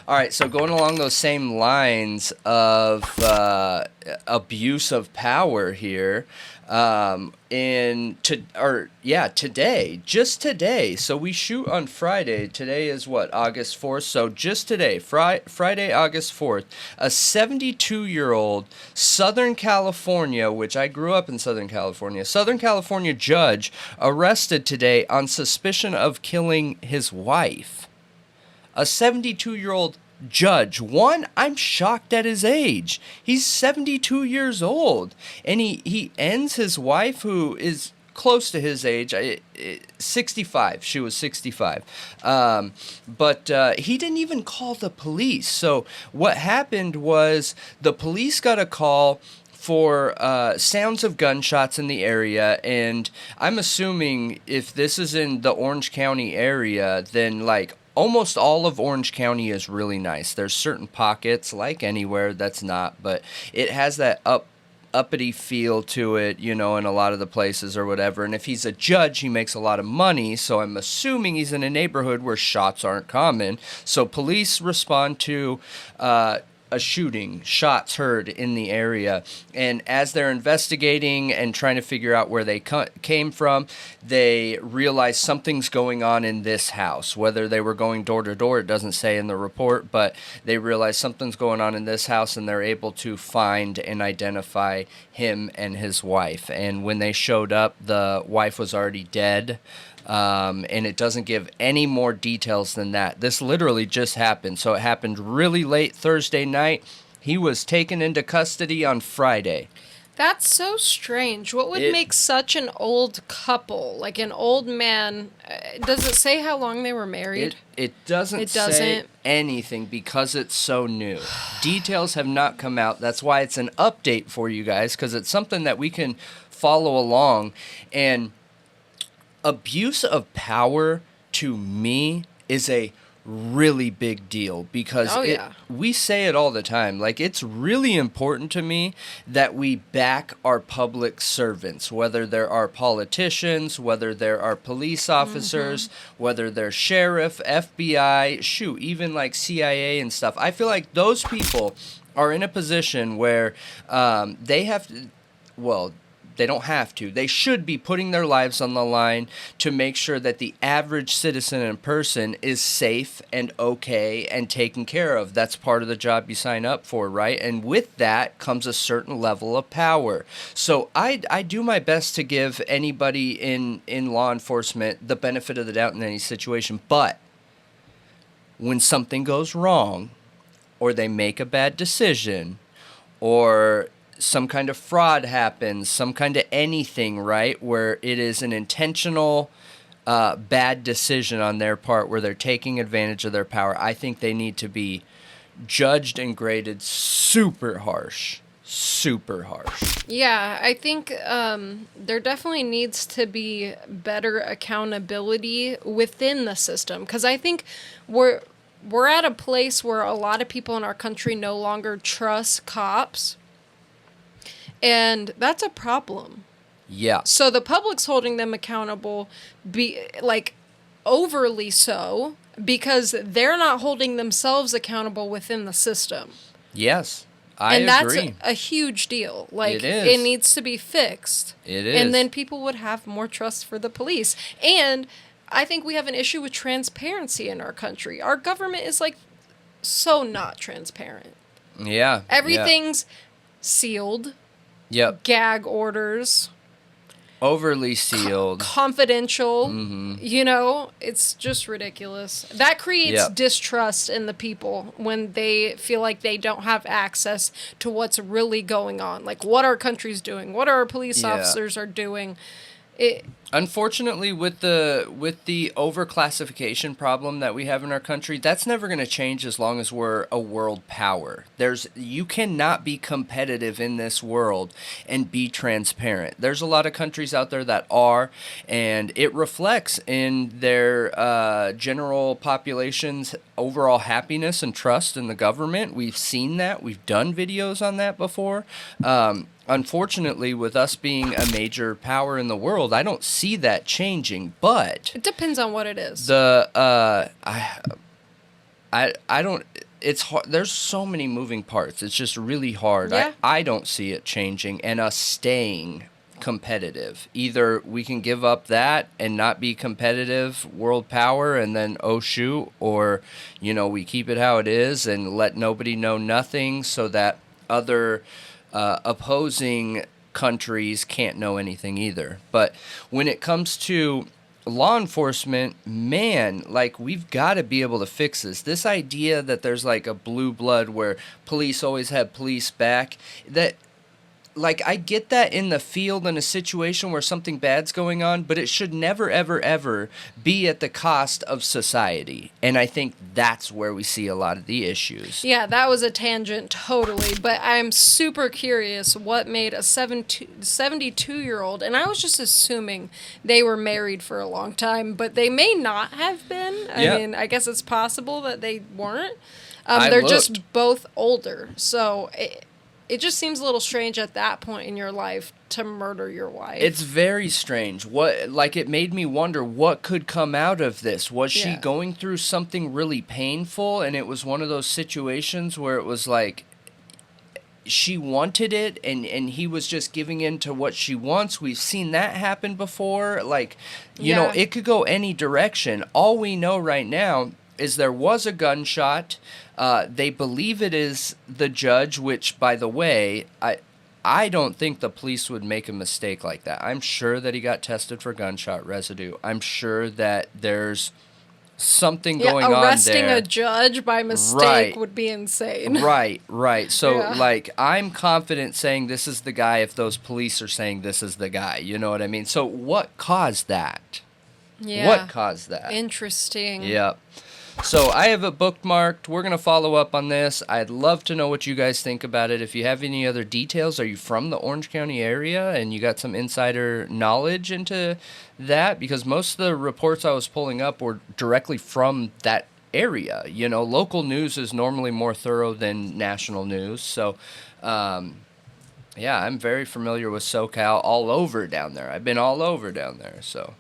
All right, so going along those same lines of abuse of power here, today, just today. So we shoot on Friday. Today is what, August 4th? So just today, Friday, August 4th, a 72-year-old Southern California, which I grew up in Southern California judge arrested today on suspicion of killing his wife. A 72-year-old judge. One, I'm shocked at his age. He's 72 years old. And he ends his wife, who is close to his age, 65. She was 65. But he didn't even call the police. So what happened was the police got a call for sounds of gunshots in the area, and I'm assuming if this is in the Orange County area, then like almost all of Orange County is really nice. There's certain pockets, like anywhere, that's not, but it has that uppity feel to it, in a lot of the places or whatever. And if he's a judge, he makes a lot of money, so I'm assuming he's in a neighborhood where shots aren't common. So police respond to a shooting, shots heard in the area, and as they're investigating and trying to figure out where they came from, they realize something's going on in this house. Whether they were going door to door, it doesn't say in the report, but they realize something's going on in this house, and they're able to find and identify him and his wife. And when they showed up, the wife was already dead. And it doesn't give any more details than that. This literally just happened. So it happened really late Thursday night. He was taken into custody on Friday. That's so strange. What would make such an old couple, like an old man? Does it say how long they were married? It doesn't say anything because it's so new. Details have not come out. That's why it's an update for you guys, because it's something that we can follow along. And abuse of power, to me, is a really big deal because we say it all the time. Like, it's really important to me that we back our public servants, whether there are politicians, whether there are police officers, whether they're sheriff, FBI, even like CIA and stuff. I feel like those people are in a position where they have to, they don't have to. They should be putting their lives on the line to make sure that the average citizen and person is safe and okay and taken care of. That's part of the job you sign up for, right? And with that comes a certain level of power. So I do my best to give anybody in law enforcement the benefit of the doubt in any situation. But when something goes wrong, or they make a bad decision, or some kind of fraud happens, some kind of anything, right, where it is an intentional bad decision on their part, where they're taking advantage of their power, I think they need to be judged and graded super harsh. Super harsh. Yeah, I think there definitely needs to be better accountability within the system, because I think we're at a place where a lot of people in our country no longer trust cops. And that's a problem. Yeah. So the public's holding them accountable, overly so, because they're not holding themselves accountable within the system. Yes, I agree. And that's a huge deal. It is. It needs to be fixed. It is. And then people would have more trust for the police. And I think we have an issue with transparency in our country. Our government is so not transparent. Yeah. Everything's sealed. Yep. Gag orders. Overly sealed. Confidential. It's just ridiculous. That creates distrust in the people when they feel like they don't have access to what's really going on. Like what our country's doing, what our police officers are doing. Unfortunately, with the overclassification problem that we have in our country, that's never going to change as long as we're a world power. You cannot be competitive in this world and be transparent. There's a lot of countries out there that are, and it reflects in their general population's overall happiness and trust in the government. We've seen that. We've done videos on that before. Unfortunately, with us being a major power in the world, I don't see that changing, but it depends on what it is. I don't. it's hard. There's so many moving parts. It's just really hard. Yeah. I don't see it changing and us staying competitive. Either we can give up that and not be competitive world power and then oh shoot, or we keep it how it is and let nobody know nothing so that other opposing countries can't know anything either. But when it comes to law enforcement, man, like, we've got to be able to fix this. This idea that there's like a blue blood where police always have police back, that, like, I get that in the field in a situation where something bad's going on, but it should never, ever, ever be at the cost of society. And I think that's where we see a lot of the issues. Yeah, that was a tangent, totally. But I'm super curious what made a 72-year-old, and I was just assuming they were married for a long time, but they may not have been. I mean, I guess it's possible that they weren't. They're just both older. So it just seems a little strange at that point in your life to murder your wife. It's very strange. It made me wonder what could come out of this. Was she going through something really painful, and it was one of those situations where it was like she wanted it and he was just giving in to what she wants? We've seen that happen before. Like, it could go any direction. All we know right now is there was a gunshot. They believe it is the judge, which, by the way, I don't think the police would make a mistake like that. I'm sure that he got tested for gunshot residue. I'm sure that there's something going on there. Arresting a judge by mistake would be insane. Right. So, I'm confident saying this is the guy if those police are saying this is the guy. You know what I mean? So what caused that? Yeah. What caused that? Interesting. Yep. So I have it bookmarked. We're going to follow up on this. I'd love to know what you guys think about it. If you have any other details, are you from the Orange County area and you got some insider knowledge into that? Because most of the reports I was pulling up were directly from that area. Local news is normally more thorough than national news. So, I'm very familiar with SoCal all over down there. I've been all over down there, so...